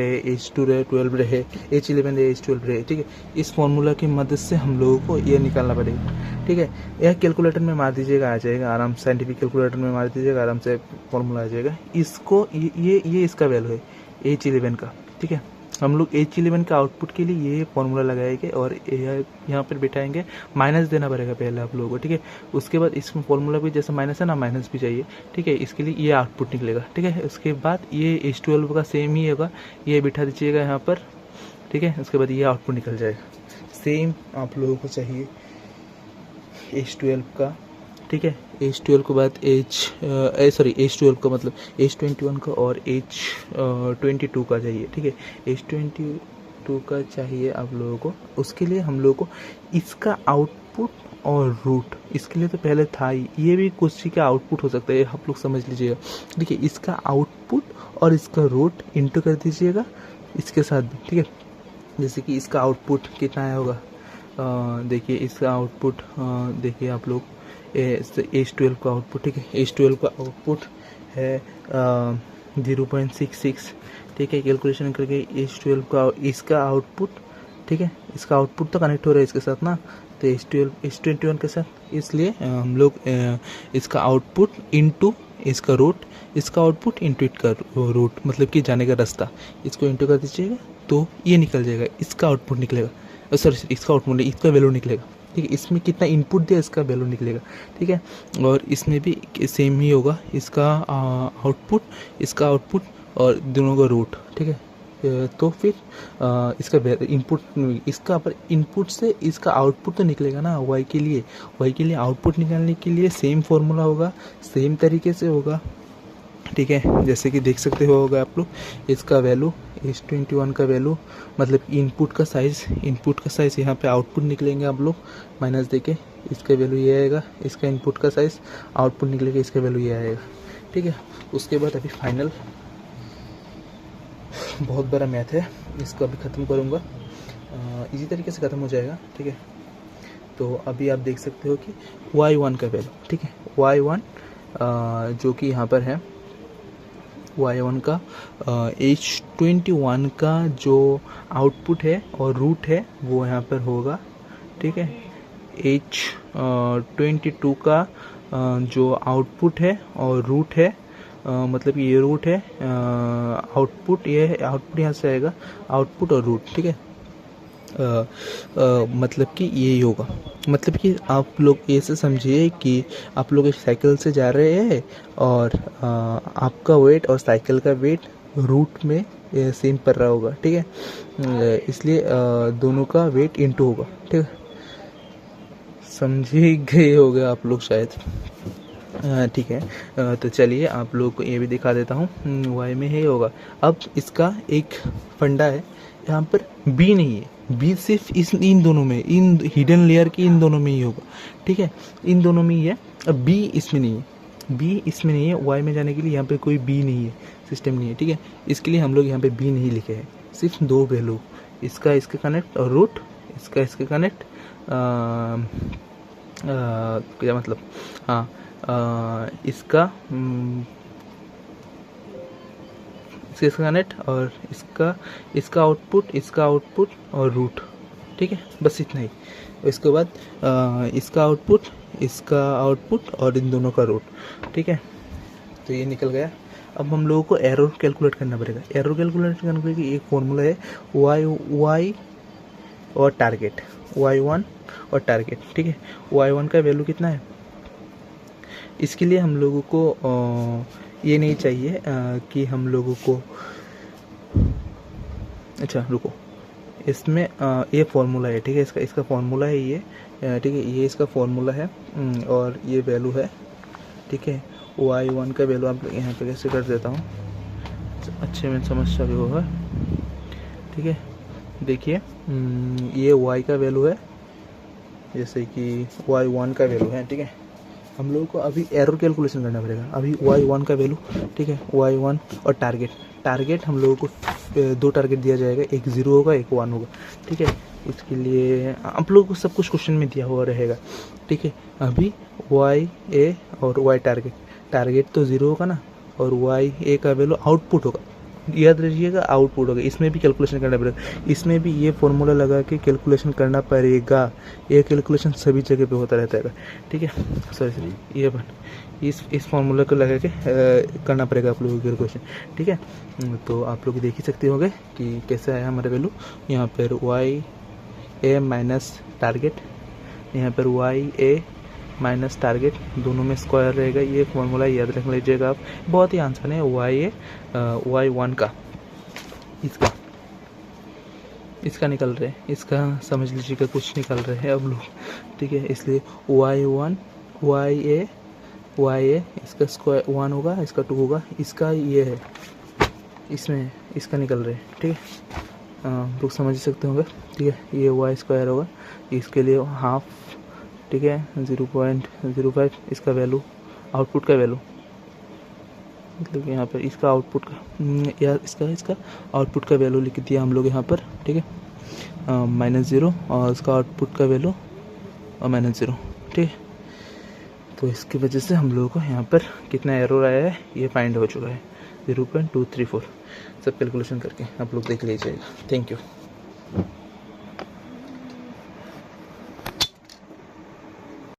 रहे, H2 रहे, 12 रहे, H11 रहे, H12 रहे, ठीक है। इस फॉर्मूला की मदद से हम लोगों को ये निकालना पड़ेगा, ठीक है। यह कैलकुलेटर में मार दीजिएगा, आ जाएगा आराम से, साइंटिफिक कैलकुलेटर में मार दीजिएगा आराम से फॉर्मूला आ जाएगा। इसको ये इसका वैल्यू है H11 का, ठीक है। हम लोग H11 का आउटपुट के लिए ये फॉर्मूला लगाएंगे और यहाँ पर बिठाएंगे, माइनस देना पड़ेगा पहले आप लोगों को, ठीक है। उसके बाद इसमें फॉर्मूला भी जैसे माइनस है ना, माइनस भी चाहिए, ठीक है। इसके लिए ये आउटपुट निकलेगा, ठीक है। उसके बाद ये H12 का सेम ही होगा, ये बिठा दीजिएगा यहाँ पर, ठीक है। उसके बाद ये आउटपुट निकल जाएगा। सेम आप लोगों को चाहिए H12 का, ठीक है। H12 के बाद H12 का मतलब H21 का और H22 का चाहिए, ठीक है। H22 का चाहिए आप लोगों को। उसके लिए हम लोगों को इसका आउटपुट और रूट, इसके लिए तो पहले था ही, ये भी कुछ चीज़ का आउटपुट हो सकता है, आप लोग समझ लीजिएगा। देखिए इसका आउटपुट और इसका रूट इंटू कर दीजिएगा इसके साथ भी, ठीक है। जैसे कि इसका आउटपुट कितना आया होगा, देखिए इसका आउटपुट देखिए आप लोग H12 का आउटपुट, ठीक है। H12 का आउटपुट है 0.66, ठीक है। कैलकुलेशन करके H12 का इसका आउटपुट, ठीक है। इसका आउटपुट तो कनेक्ट हो रहा है इसके साथ ना, तो H21 के साथ, इसलिए हम लोग इसका आउटपुट इंटू इसका रूट, इसका आउटपुट इंटू इसका रूट, मतलब कि जाने का रास्ता, इसको इंटू कर दीजिएगा तो ये निकल जाएगा, इसका आउटपुट निकलेगा, सॉरी इसका आउटपुट, इसका वैल्यू निकलेगा, ठीक है। इसमें कितना इनपुट दिया इसका वैल्यू निकलेगा, ठीक है। और इसमें भी सेम ही होगा, इसका आउटपुट, इसका आउटपुट और दोनों का रूट, ठीक है। तो फिर इसका इनपुट, इसका पर इनपुट से इसका आउटपुट तो निकलेगा ना y के लिए आउटपुट निकालने के लिए सेम फॉर्मूला होगा, सेम तरीके से होगा, ठीक है। जैसे कि देख सकते होगा आप लोग, इसका वैल्यू H21 का वैल्यू मतलब इनपुट का साइज़ यहाँ पे आउटपुट निकलेंगे आप लोग माइनस देके, इसका वैल्यू ये आएगा, इसका इनपुट का साइज़ आउटपुट निकलेगा, इसका वैल्यू ये आएगा, ठीक है। उसके बाद अभी फाइनल बहुत बड़ा मैथ है, इसको अभी ख़त्म करूँगा, इसी तरीके से ख़त्म हो जाएगा, ठीक है। तो अभी आप देख सकते हो कि y1 का वैल्यू, ठीक है। y1 जो कि यहाँ पर है, y1 का H21 का जो आउटपुट है और रूट है वो यहाँ पर होगा, ठीक है। H22 का जो आउटपुट है और रूट है, मतलब ये रूट है, आउटपुट ये है, आउटपुट यहाँ से आएगा, आउटपुट और रूट, ठीक है। मतलब कि यही होगा, मतलब कि आप लोग ऐसे समझिए कि आप लोग एक साइकिल से जा रहे हैं और आपका वेट और साइकिल का वेट रूट में सेम पड़ रहा होगा, ठीक है। इसलिए दोनों का वेट इनटू होगा, ठीक है। समझे गए होगे आप लोग शायद, ठीक है। तो चलिए आप लोग को ये भी दिखा देता हूँ, वाई में है होगा। अब इसका एक फंडा है, यहाँ पर बी नहीं है, बी सिर्फ इन दोनों में, इन हिडन लेयर की इन दोनों में ही होगा, ठीक है। इन दोनों में ही है, अब बी इसमें नहीं है, बी इसमें नहीं है। वाई में जाने के लिए यहाँ पे कोई बी नहीं है, सिस्टम नहीं है, ठीक है। इसके लिए हम लोग यहाँ पे बी नहीं लिखे हैं, सिर्फ दो वैल्यू, इसका इसके कनेक्ट और रूट, इसका इसके कनेक्ट, क्या मतलब, हाँ इसका इसका कनेक्ट और इसका आउटपुट और रूट, ठीक है। बस इतना ही। इसके बाद इसका आउटपुट और इन दोनों का रूट, ठीक है। तो ये निकल गया। अब हम लोगों को एरर कैलकुलेट करना पड़ेगा। एरर कैलकुलेट करने के लिए एक फॉर्मूला है, y और टारगेट, y1 और टारगेट, ठीक है। y1 का वैल्यू कितना है, इसके लिए हम लोगों को ये नहीं चाहिए कि हम लोगों को, अच्छा रुको, इसमें ये फॉर्मूला है, ठीक है। इसका फॉर्मूला है ये, ठीक है। ये इसका फॉर्मूला है और ये वैल्यू है, ठीक है। y1 का वैल्यू आप यहाँ पे कैसे कर देता हूँ, अच्छे में समझ भी होगा, ठीक है। देखिए ये y का वैल्यू है, जैसे कि y1 का वैल्यू है, ठीक है। हम लोगों को अभी एरर कैलकुलेशन करना पड़ेगा। अभी y1 का वैल्यू, ठीक है, y1 और टारगेट हम लोगों को दो टारगेट दिया जाएगा, एक 0 होगा एक 1 होगा, ठीक है। इसके लिए आप लोगों को सब कुछ क्वेश्चन में दिया हुआ रहेगा, ठीक है। अभी y और y टारगेट तो 0 होगा ना, और y का वैल्यू आउटपुट होगा, याद रखिएगा आउटपुट होगा। इसमें भी कैलकुलेशन करना पड़ेगा, इसमें भी ये फॉर्मूला लगा के कैलकुलेशन करना पड़ेगा। ये कैलकुलेशन सभी जगह पे होता रहता है, ठीक है। सॉरी ये इस फॉर्मूला को लगा के करना पड़ेगा आप लोगों को कैलकुलेशन, ठीक है। तो आप लोग देख ही सकते होंगे कि कैसे आया हमारा वैल्यू। यहाँ पर y a माइनस टारगेट, यहाँ पर y a माइनस टारगेट, दोनों में स्क्वायर रहेगा। ये फॉर्मूला याद रख लीजिएगा आप, बहुत ही आसान है। y1 का इसका इसका निकल रहे हैं, इसका समझ लीजिएगा कुछ निकल रहे हैं अब लोग, ठीक है। इसलिए y1 y a इसका स्क्वायर 1 होगा, इसका 2 होगा, इसका ये है, इसमें इसका निकल रहे हैं, ठीक है। लोग समझ सकते होंगे, ठीक है। ये y स्क्वायर होगा, इसके लिए हाफ, ठीक है, 0.05 इसका वैल्यू, आउटपुट का वैल्यू, मतलब यहाँ पर इसका आउटपुट का या इसका आउटपुट का वैल्यू लिख दिया हम लोग यहाँ पर, ठीक है, -0 और इसका आउटपुट का वैल्यू और -0, ठीक है। तो इसकी वजह से हम लोगों को यहाँ पर कितना एरर आया है ये फाइंड हो चुका है, 0.234। सब कैलकुलेशन करके आप लोग देख लीजिएगा। Thank you.